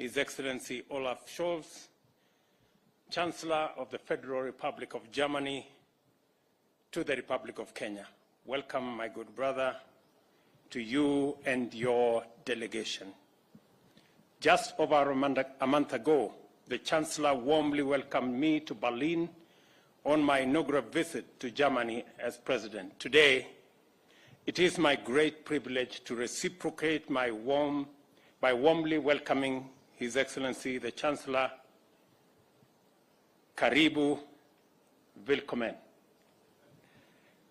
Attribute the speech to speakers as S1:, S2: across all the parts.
S1: His Excellency Olaf Scholz, Chancellor of the Federal Republic of Germany, to the Republic of Kenya. Welcome, my good brother, to you and your delegation. Just over a month ago, the Chancellor warmly welcomed me to Berlin on my inaugural visit to Germany as President. Today, it is my great privilege to reciprocate by warmly welcoming His Excellency the Chancellor. Karibu, willkommen.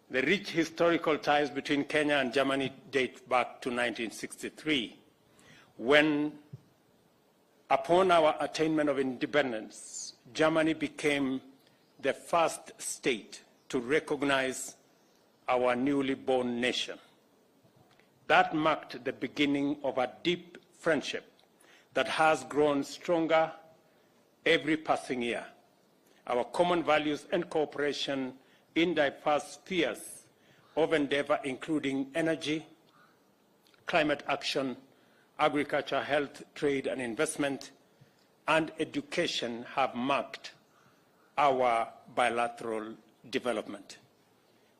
S1: The rich historical ties between Kenya and Germany date back to 1963, when, upon our attainment of independence, Germany became the first state to recognize our newly born nation. That marked the beginning of a deep friendship that has grown stronger every passing year. Our common values and cooperation in diverse spheres of endeavor, including energy, climate action, agriculture, health, trade and investment, and education, have marked our bilateral development.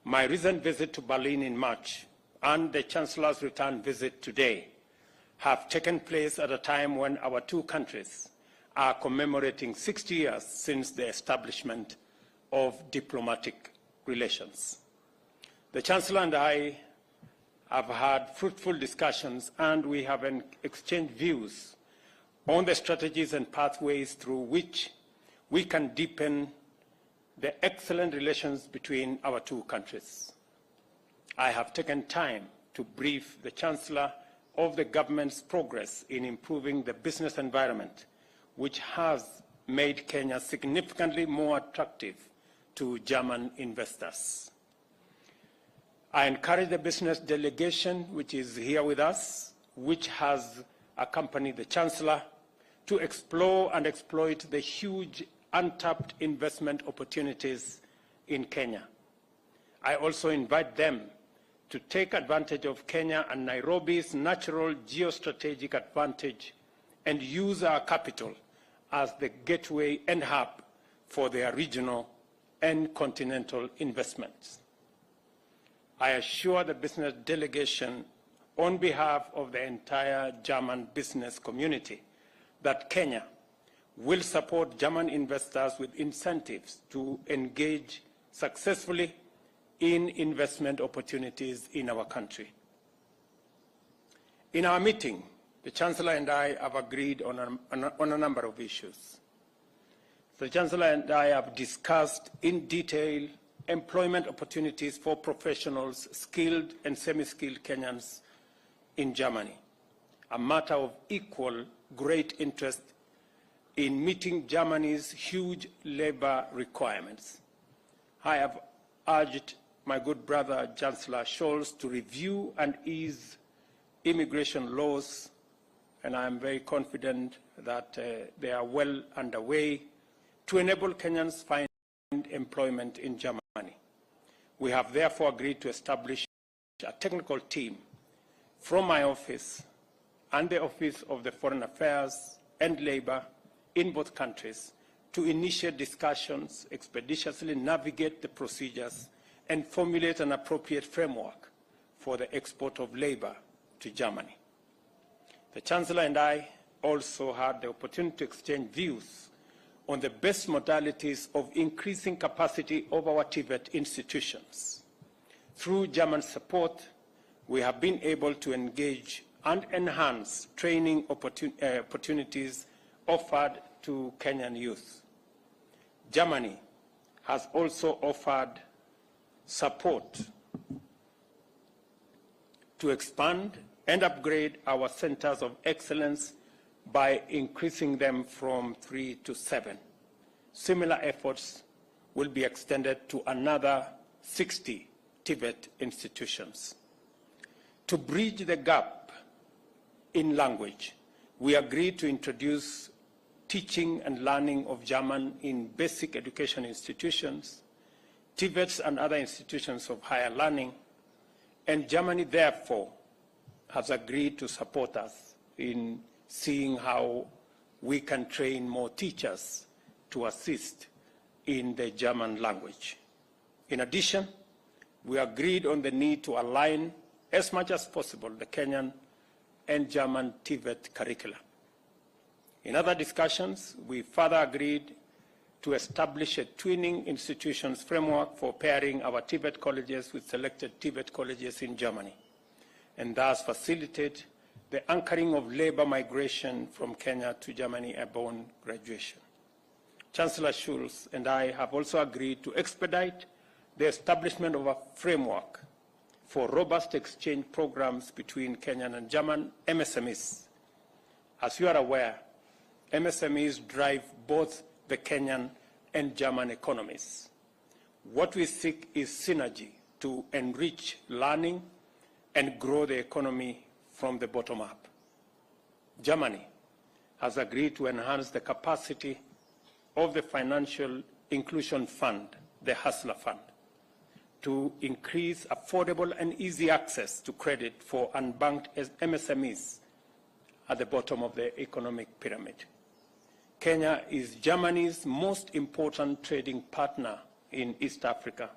S1: My recent visit to Berlin in March and the Chancellor's return visit today have taken place at a time when our two countries are commemorating 60 years since the establishment of diplomatic relations. The Chancellor and I have had fruitful discussions, and we have exchanged views on the strategies and pathways through which we can deepen the excellent relations between our two countries. I have taken time to brief the Chancellor of the government's progress in improving the business environment, which has made Kenya significantly more attractive to German investors. I encourage the business delegation, which is here with us, which has accompanied the Chancellor, to explore and exploit the huge untapped investment opportunities in Kenya. I also invite them to take advantage of Kenya and Nairobi's natural geostrategic advantage and use our capital as the gateway and hub for their regional and continental investments. I assure the business delegation, on behalf of the entire German business community, that Kenya will support German investors with incentives to engage successfully in investment opportunities in our country. In our meeting, the Chancellor and I have agreed on a number of issues. The Chancellor and I have discussed in detail employment opportunities for professionals, skilled and semi-skilled Kenyans in Germany, a matter of equal great interest in meeting Germany's huge labor requirements. I have urged my good brother Chancellor Scholz to review and ease immigration laws, and I am very confident that they are well underway to enable Kenyans find employment in Germany. We have therefore agreed to establish a technical team from my office and the Office of the Foreign Affairs and Labor in both countries to initiate discussions, expeditiously navigate the procedures, and formulate an appropriate framework for the export of labor to Germany. The Chancellor and I also had the opportunity to exchange views on the best modalities of increasing capacity of our TVET institutions. Through German support, we have been able to engage and enhance training opportunities offered to Kenyan youth. Germany has also offered support to expand and upgrade our centers of excellence by increasing them from 3 to 7. Similar efforts will be extended to another 60 TVET institutions. To bridge the gap in language, we agreed to introduce teaching and learning of German in basic education institutions, TVETs and other institutions of higher learning, and Germany therefore has agreed to support us in seeing how we can train more teachers to assist in the German language. In addition, we agreed on the need to align as much as possible the Kenyan and German TVET curricula. In other discussions, we further agreed to establish a twinning institutions framework for pairing our TVET colleges with selected TVET colleges in Germany, and thus facilitate the anchoring of labor migration from Kenya to Germany upon graduation. Chancellor Schulz and I have also agreed to expedite the establishment of a framework for robust exchange programs between Kenyan and German MSMEs. As you are aware, MSMEs drive both the Kenyan and German economies. What we seek is synergy to enrich learning and grow the economy from the bottom up. Germany has agreed to enhance the capacity of the Financial Inclusion Fund, the Hustler Fund, to increase affordable and easy access to credit for unbanked MSMEs at the bottom of the economic pyramid. Kenya is Germany's most important trading partner in East Africa.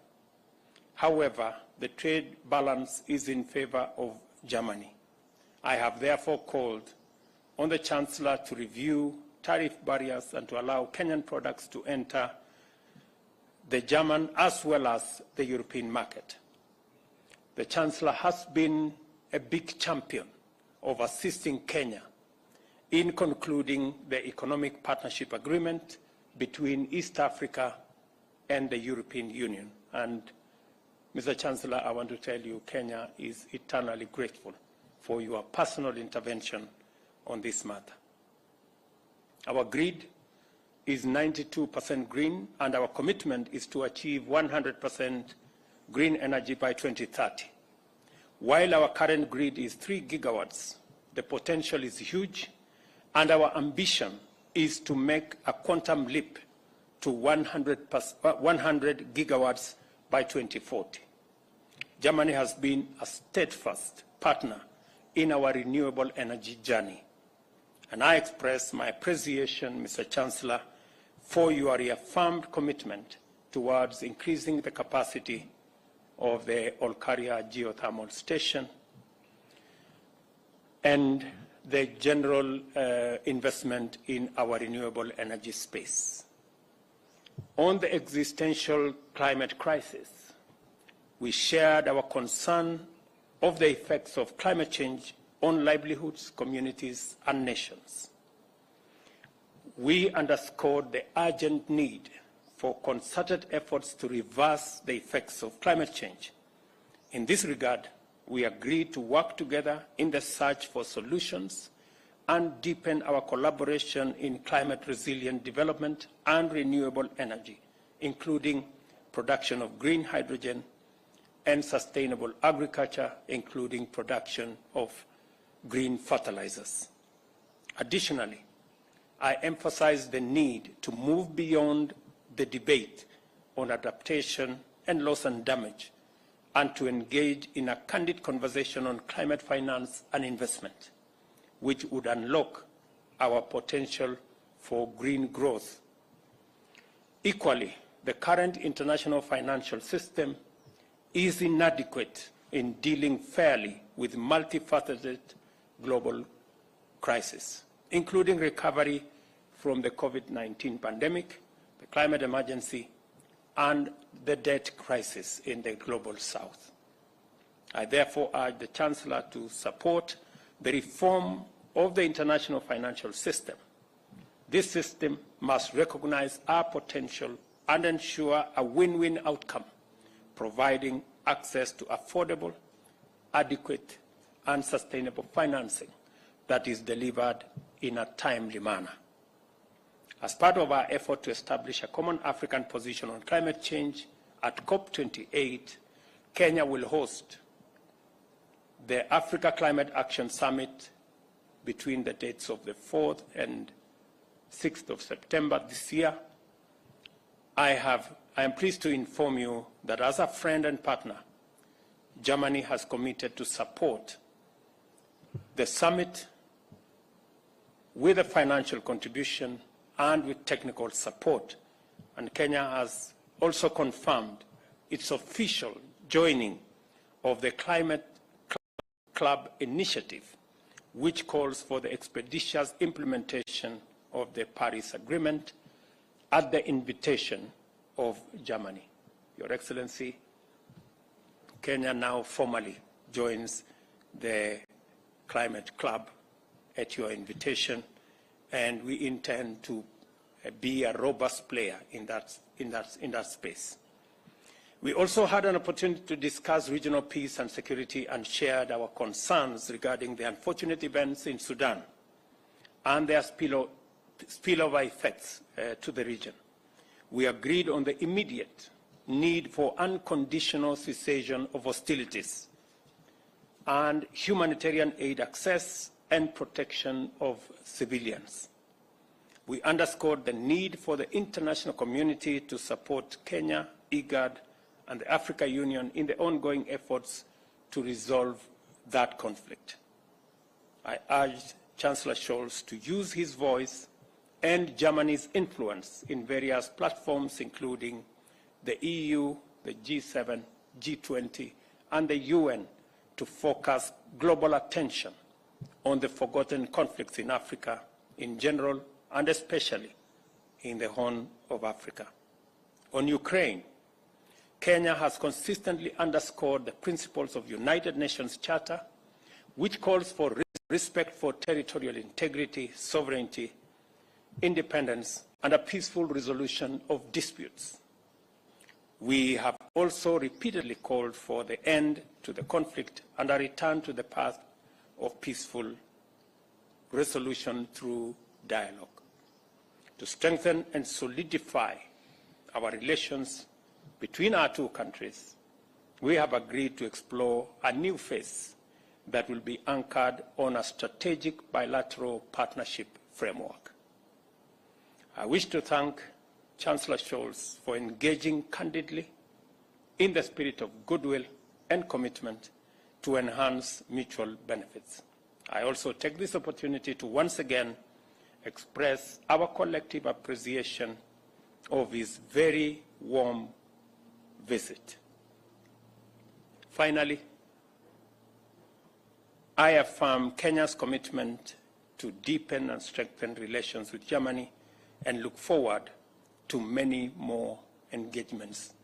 S1: However, the trade balance is in favor of Germany. I have therefore called on the Chancellor to review tariff barriers and to allow Kenyan products to enter the German as well as the European market. The Chancellor has been a big champion of assisting Kenya in concluding the Economic Partnership Agreement between East Africa and the European Union. And, Mr. Chancellor, I want to tell you Kenya is eternally grateful for your personal intervention on this matter. Our grid is 92% green, and our commitment is to achieve 100% green energy by 2030. While our current grid is 3 gigawatts, the potential is huge, and our ambition is to make a quantum leap to 100 gigawatts by 2040. Germany has been a steadfast partner in our renewable energy journey. And I express my appreciation, Mr. Chancellor, for your reaffirmed commitment towards increasing the capacity of the Olkaria geothermal station and the general investment in our renewable energy space. On the existential climate crisis, we shared our concern of the effects of climate change on livelihoods, communities, and nations. We underscored the urgent need for concerted efforts to reverse the effects of climate change. In this regard, we agreed to work together in the search for solutions and deepen our collaboration in climate-resilient development and renewable energy, including production of green hydrogen and sustainable agriculture, including production of green fertilizers. Additionally, I emphasize the need to move beyond the debate on adaptation and loss and damage, and to engage in a candid conversation on climate finance and investment, which would unlock our potential for green growth. Equally, the current international financial system is inadequate in dealing fairly with multifaceted global crises, including recovery from the COVID-19 pandemic, the climate emergency, and the debt crisis in the global south. I therefore urge the Chancellor to support the reform of the international financial system. This system must recognize our potential and ensure a win-win outcome, providing access to affordable, adequate, and sustainable financing that is delivered in a timely manner. As part of our effort to establish a common African position on climate change, at COP28, Kenya will host the Africa Climate Action Summit between the dates of the 4th and 6th of September this year. I am pleased to inform you that as a friend and partner, Germany has committed to support the summit with a financial contribution and with technical support. And Kenya has also confirmed its official joining of the Climate Club initiative, which calls for the expeditious implementation of the Paris Agreement at the invitation of Germany. Your Excellency, Kenya now formally joins the Climate Club at your invitation, and we intend to be a robust player in that space. We also had an opportunity to discuss regional peace and security and shared our concerns regarding the unfortunate events in Sudan and their spillover effects to the region. We agreed on the immediate need for unconditional cessation of hostilities and humanitarian aid access and protection of civilians. We underscored the need for the international community to support Kenya, IGAD, and the African Union in the ongoing efforts to resolve that conflict. I urged Chancellor Scholz to use his voice and Germany's influence in various platforms, including the EU, the G7, G20, and the UN, to focus global attention on the forgotten conflicts in Africa in general and especially in the Horn of Africa. On Ukraine, Kenya has consistently underscored the principles of United Nations Charter, which calls for respect for territorial integrity, sovereignty, independence, and a peaceful resolution of disputes. We have also repeatedly called for the end to the conflict and a return to the path of peaceful resolution through dialogue. To strengthen and solidify our relations between our two countries, we have agreed to explore a new phase that will be anchored on a strategic bilateral partnership framework. I wish to thank Chancellor Scholz for engaging candidly in the spirit of goodwill and commitment to enhance mutual benefits. I also take this opportunity to once again express our collective appreciation of his very warm visit. Finally, I affirm Kenya's commitment to deepen and strengthen relations with Germany and look forward to many more engagements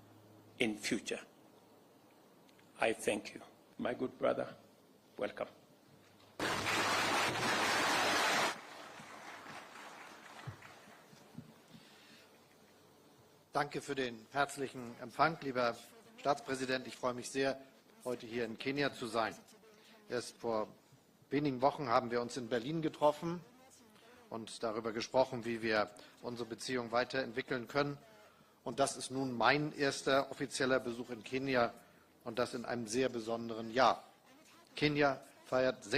S1: in future. I thank you. My good brother, welcome.
S2: Danke für den herzlichen Empfang, lieber Staatspräsident. Ich freue mich sehr, heute hier in Kenia zu sein. Erst vor wenigen Wochen haben wir uns in Berlin getroffen und darüber gesprochen, wie wir unsere Beziehung weiterentwickeln können. Und das ist nun mein erster offizieller Besuch in Kenia und das in einem sehr besonderen Jahr. Kenia feiert